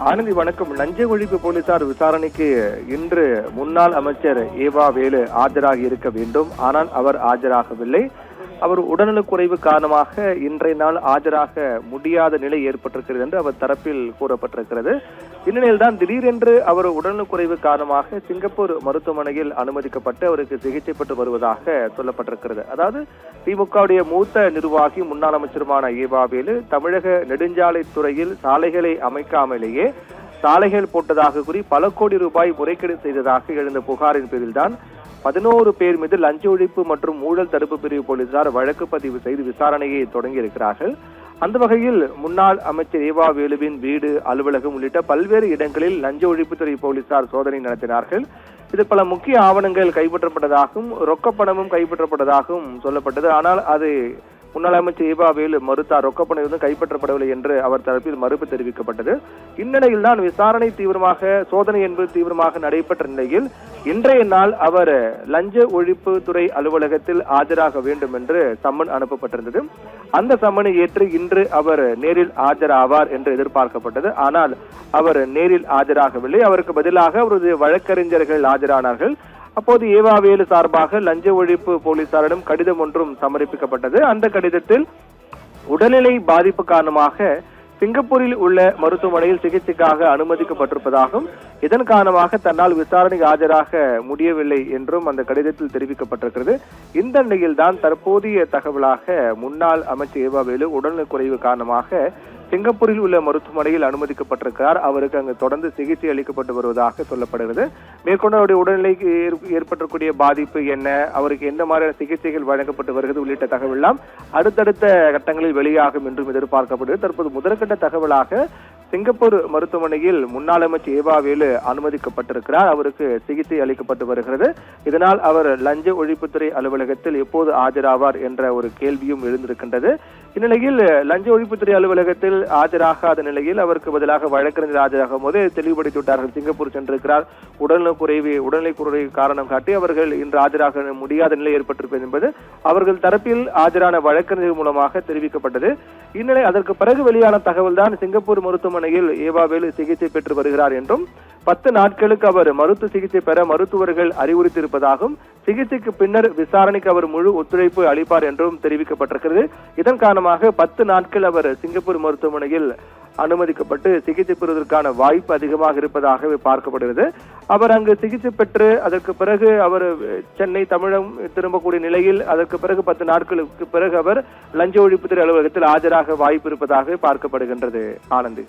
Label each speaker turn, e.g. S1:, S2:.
S1: ஆனந்தி வணக்கம். லஞ்ச ஒழிப்பு போலீசார் விசாரணைக்கு இன்று முன்னாள் அமைச்சர் ஏவா வேலு ஆஜராகி இருக்க வேண்டும். ஆனால் அவர் ஆஜராகவில்லை. அவர் உடல்நலக்குறைவு காரணமாக இன்றைய நாள் ஆஜராக முடியாத நிலை ஏற்பட்டிருக்கிறது என்று அவர் தரப்பில் கூறப்பட்டிருக்கிறது. இந்நிலையில்தான் திடீரென்று அவர் உடல்நலக்குறைவு காரணமாக சிங்கப்பூர் மருத்துவமனையில் அனுமதிக்கப்பட்டு அவருக்கு சிகிச்சை பெற்று வருவதாக சொல்லப்பட்டிருக்கிறது. அதாவது திமுகவுடைய மூத்த நிர்வாகி முன்னாள் அமைச்சருமான ஏவா வேலு தமிழக நெடுஞ்சாலை துறையில் சாலைகளை அமைக்காமலேயே சாலைகள் போட்டதாக கூறி பல கோடி ரூபாய் முறைகேடு செய்ததாக எழுந்த புகாரின் பேரில்தான் 11 பேர் மீது லஞ்ச ஒழிப்பு மற்றும் ஊழல் தடுப்பு பிரிவு போலீசார் வழக்கு பதிவு செய்து விசாரணையை தொடங்கி இருக்கிறார்கள். அந்த வகையில் முன்னாள் அமைச்சர் ஏவா வேலுவின் வீடு, அலுவலகம் உள்ளிட்ட பல்வேறு இடங்களில் லஞ்ச ஒழிப்புத்துறை போலீசார் சோதனை நடத்தினார்கள். இதில் பல முக்கிய ஆவணங்கள் கைப்பற்றப்பட்டதாகவும் ரொக்கப்பணமும் கைப்பற்றப்பட்டதாகவும் சொல்லப்பட்டது. ஆனால் அது முன்னாள் அமைச்சர் ஏவா வேலு மறுத்தார். ரொக்கப்பணம் எதுவும் கைப்பற்றப்படவில்லை என்று அவர் தரப்பில் மறுப்பு தெரிவிக்கப்பட்டது. இந்நிலையில் தான் விசாரணை சோதனை என்பது தீவிரமாக நடைபெற்ற நிலையில் இன்றைய நாள் அவர் லஞ்ச ஒழிப்பு துறை அலுவலகத்தில் ஆஜராக வேண்டும் என்று சம்மன் அனுப்பப்பட்டிருந்தது. அந்த சம்மனை ஏற்று இன்று அவர் நேரில் ஆஜராவார் என்று எதிர்பார்க்கப்பட்டது. ஆனால் அவர் நேரில் ஆஜராகவில்லை. அவருக்கு பதிலாக அவரது வழக்கறிஞர்கள் ஆஜரானார்கள். அப்போது ஏவா வேலு சார்பாக லஞ்ச ஒழிப்பு போலீசாரிடம் கடிதம் ஒன்றும் சமர்ப்பிக்கப்பட்டது. அந்த கடிதத்தில் உடல்நிலை பாதிப்பு காரணமாக சிங்கப்பூரில் உள்ள மருத்துவமனையில் சிகிச்சைக்காக அனுமதிக்கப்பட்டிருப்பதாகவும் இதன் காரணமாக தன்னால் விசாரணைக்கு ஆஜராக முடியவில்லை என்றும் அந்த கடிதத்தில் தெரிவிக்கப்பட்டிருக்கிறது. இந்த நிலையில் தான் தற்போதைய தகவலாக முன்னாள் அமைச்சர் ஏவா வேலு உடல்நலக்குறைவு காரணமாக சிங்கப்பூரில் உள்ள மருத்துவமனையில் அனுமதிக்கப்பட்டிருக்கிறார். அவருக்கு அங்கு தொடர்ந்து சிகிச்சை அளிக்கப்பட்டு வருவதாக சொல்லப்படுகிறது. மேற்கொண்டு அவருடைய உடல்நிலைக்கு ஏற்பட்டிருக்கூடிய பாதிப்பு என்ன, அவருக்கு எந்த மாதிரியான சிகிச்சைகள் வழங்கப்பட்டு வருகிறது உள்ளிட்ட தகவல் எல்லாம் அடுத்தடுத்த கட்டங்களில் வெளியாகும் என்றும் எதிர்பார்க்கப்படுகிறது. தற்போது முதற்கட்ட தகவலாக சிங்கப்பூர் மருத்துவமனையில் முன்னாள் அமைச்சர் ஏவா வேலு அனுமதிக்கப்பட்டிருக்கிறார். அவருக்கு சிகிச்சை அளிக்கப்பட்டு வருகிறது. இதனால் அவர் லஞ்ச ஒழிப்புத்துறை அலுவலகத்தில் எப்போது ஆஜராவார் என்ற ஒரு கேள்வியும் எழுந்திருக்கின்றது. இந்நிலையில் லஞ்ச ஒழிப்புத்துறை அலுவலகத்தில் ஆஜராகாத நிலையில் அவருக்கு பதிலாக வழக்கறிஞர் ஆஜராகும் போது தெளிவுபடுத்தி விட்டார்கள். சிங்கப்பூர் சென்றிருக்கிறார், உடல்நிலை குறைவு காரணம் காட்டி அவர்கள் இன்று ஆஜராக முடியாத நிலை ஏற்பட்டிருப்பது என்பது அவர்கள் தரப்பில் ஆஜரான வழக்கறிஞர் மூலமாக தெரிவிக்கப்பட்டது. இந்நிலை அதற்கு பிறகு வெளியான தகவல் தான் சிங்கப்பூர் மருத்துவமனையில் ஏவா வேலு சிகிச்சை பெற்று வருகிறார் என்றும் 10 நாட்களுக்கு அவர் மருத்துவ சிகிச்சை பெற மருத்துவர்கள் அறிவுறுத்தியிருப்பதாகவும் சிகிச்சைக்கு பின்னர் விசாரணைக்கு அவர் முழு ஒத்துழைப்பு அளிப்பார் என்றும் தெரிவிக்கப்பட்டிருக்கிறது. இதன் காரணமாக 10 நாட்கள் அவர் சிங்கப்பூர் மருத்துவமனையில் அனுமதிக்கப்பட்டு சிகிச்சை பெறுவதற்கான வாய்ப்பு அதிகமாக இருப்பதாகவே பார்க்கப்படுகிறது. அவர் அங்கு சிகிச்சை பெற்று அதற்கு பிறகு அவர் சென்னை தமிழகம் திரும்பக்கூடிய நிலையில் அதற்கு பிறகு 10 நாட்களுக்கு பிறகு அவர் லஞ்ச ஒழிப்புத்துறை அலுவலகத்தில் ஆஜராக வாய்ப்பு இருப்பதாக பார்க்கப்படுகின்றது. ஆனந்தி.